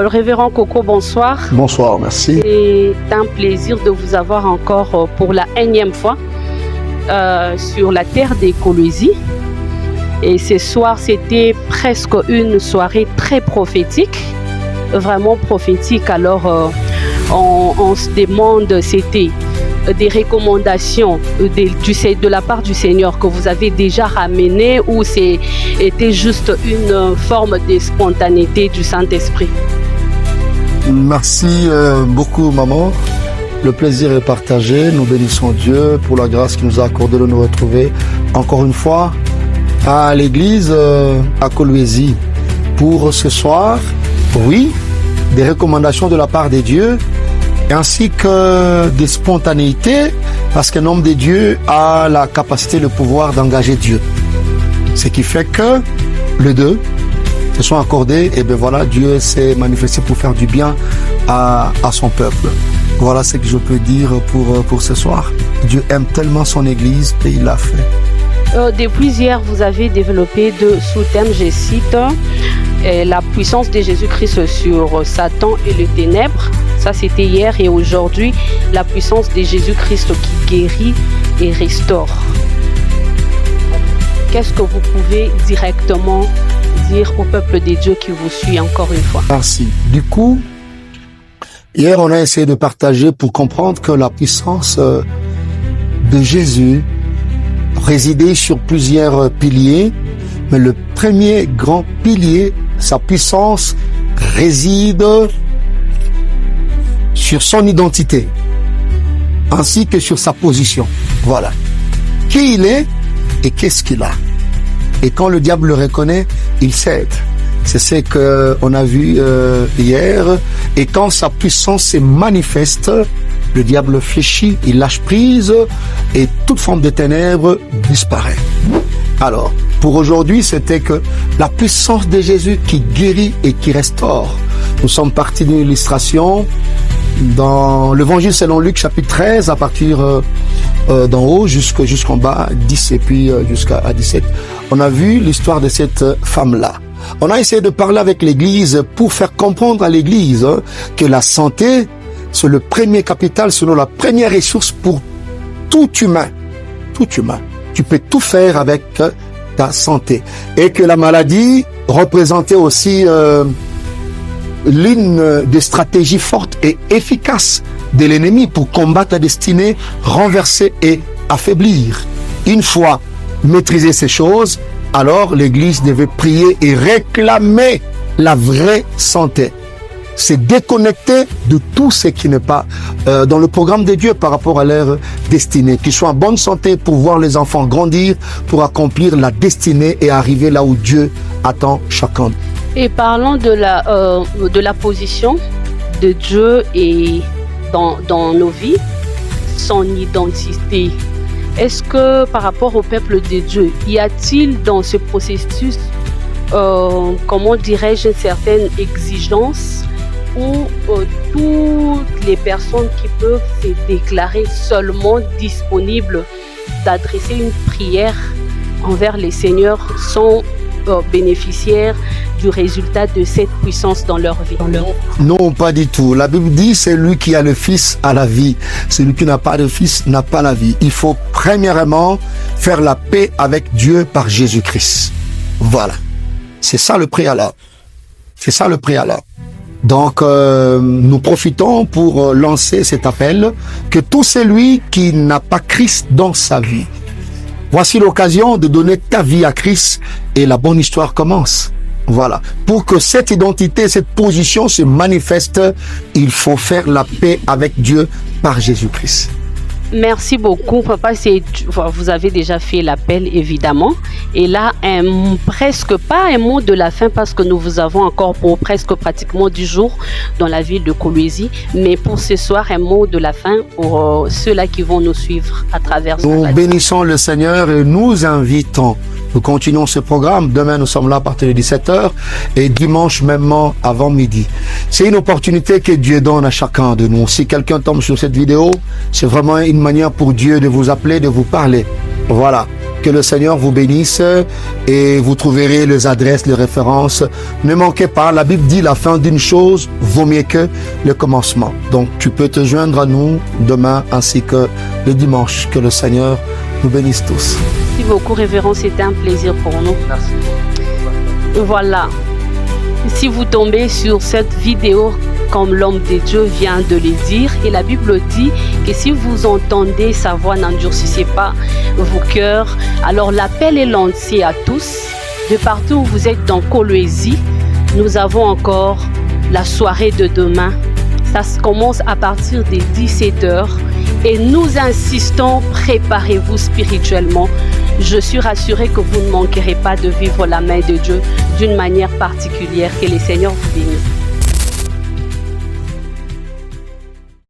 Révérend Coco, bonsoir. Bonsoir, merci. C'est un plaisir de vous avoir encore pour la énième fois sur la terre des Colosi. Et ce soir, c'était presque une soirée très prophétique, vraiment prophétique. Alors, on se demande, c'était des recommandations de la part du Seigneur que vous avez déjà ramenées ou c'était juste une forme de spontanéité du Saint-Esprit? Merci beaucoup, maman. Le plaisir est partagé. Nous bénissons Dieu pour la grâce qu'il nous a accordé de nous retrouver encore une fois à l'église à Kolwezi pour ce soir. Oui, des recommandations de la part de Dieu ainsi que des spontanéités, parce qu'un homme de Dieu a la capacité, le pouvoir d'engager Dieu. Ce qui fait que les deux se sont accordés et bien voilà, Dieu s'est manifesté pour faire du bien à son peuple. Voilà ce que je peux dire pour ce soir. Dieu aime tellement son église et il l'a fait. Depuis hier, vous avez développé deux sous-thèmes, je cite, la puissance de Jésus-Christ sur Satan et les ténèbres. Ça, c'était hier. Et aujourd'hui, la puissance de Jésus-Christ qui guérit et restaure. Qu'est-ce que vous pouvez directement dire au peuple de Dieu qui vous suit encore une fois? Merci. Du coup, hier, on a essayé de partager pour comprendre que la puissance de Jésus résidait sur plusieurs piliers, mais le premier grand pilier, sa puissance réside sur son identité, ainsi que sur sa position. Voilà. Qui il est et qu'est-ce qu'il a. Et quand le diable le reconnaît, il cède. C'est ce qu'on a vu hier. Et quand sa puissance se manifeste, le diable fléchit, il lâche prise et toute forme de ténèbres disparaît. Alors, pour aujourd'hui, c'était que la puissance de Jésus qui guérit et qui restaure. Nous sommes partis d'une illustration dans l'évangile selon Luc chapitre 13 à partir d'en haut jusqu'en bas, 10 et puis jusqu'à 17. On a vu l'histoire de cette femme-là. On a essayé de parler avec l'église pour faire comprendre à l'église que la santé, c'est le premier capital, selon la première ressource pour tout humain. Tout humain. Tu peux tout faire avec ta santé. Et que la maladie représentait aussi l'une des stratégies fortes et efficaces de l'ennemi pour combattre la destinée, renverser et affaiblir. Une fois maîtrisé ces choses, alors l'église devait prier et réclamer la vraie santé. C'est déconnecter de tout ce qui n'est pas dans le programme de Dieu par rapport à leur destinée. Qu'ils soient en bonne santé pour voir les enfants grandir, pour accomplir la destinée et arriver là où Dieu attend chacun. Et parlons de la position de Dieu et dans nos vies, son identité. Est-ce que par rapport au peuple de Dieu, y a-t-il dans ce processus, comment dirais-je, une certaine exigence où toutes les personnes qui peuvent se déclarer seulement disponibles d'adresser une prière envers les seigneurs sont bénéficiaires du résultat de cette puissance dans leur vie? Non, pas du tout. La Bible dit, c'est lui qui a le Fils a la vie. Celui qui n'a pas de Fils n'a pas la vie. Il faut premièrement faire la paix avec Dieu par Jésus-Christ. Voilà. C'est ça le préalable. C'est ça le préalable. Donc, nous profitons pour lancer cet appel que tout celui qui n'a pas Christ dans sa vie, voici l'occasion de donner ta vie à Christ et la bonne histoire commence. Voilà. Pour que cette identité, cette position se manifeste, il faut faire la paix avec Dieu par Jésus-Christ. Merci beaucoup, papa. Vous avez déjà fait l'appel, évidemment. Et là, presque pas un mot de la fin parce que nous vous avons encore pour presque pratiquement 10 jours dans la ville de Kolwezi. Mais pour ce soir, un mot de la fin pour ceux-là qui vont nous suivre à travers ce Nous bénissons le Seigneur et nous invitons. Nous continuons ce programme. Demain, nous sommes là à partir de 17h et dimanche même avant midi. C'est une opportunité que Dieu donne à chacun de nous. Si quelqu'un tombe sur cette vidéo, c'est vraiment une manière pour Dieu de vous appeler, de vous parler. Voilà. Que le Seigneur vous bénisse et vous trouverez les adresses, les références. Ne manquez pas, la Bible dit la fin d'une chose vaut mieux que le commencement. Donc tu peux te joindre à nous demain ainsi que le dimanche. Que le Seigneur nous bénisse tous. Merci beaucoup, révérend, c'était un plaisir pour nous. Merci. Voilà. Si vous tombez sur cette vidéo, comme l'homme de Dieu vient de le dire, et la Bible dit que si vous entendez sa voix, n'endurcissez pas vos cœurs. Alors l'appel est lancé à tous. De partout où vous êtes dans Coloésie, nous avons encore la soirée de demain. Ça commence à partir des 17h et nous insistons, préparez-vous spirituellement. Je suis rassurée que vous ne manquerez pas de vivre la main de Dieu d'une manière particulière. Que le Seigneur vous bénisse.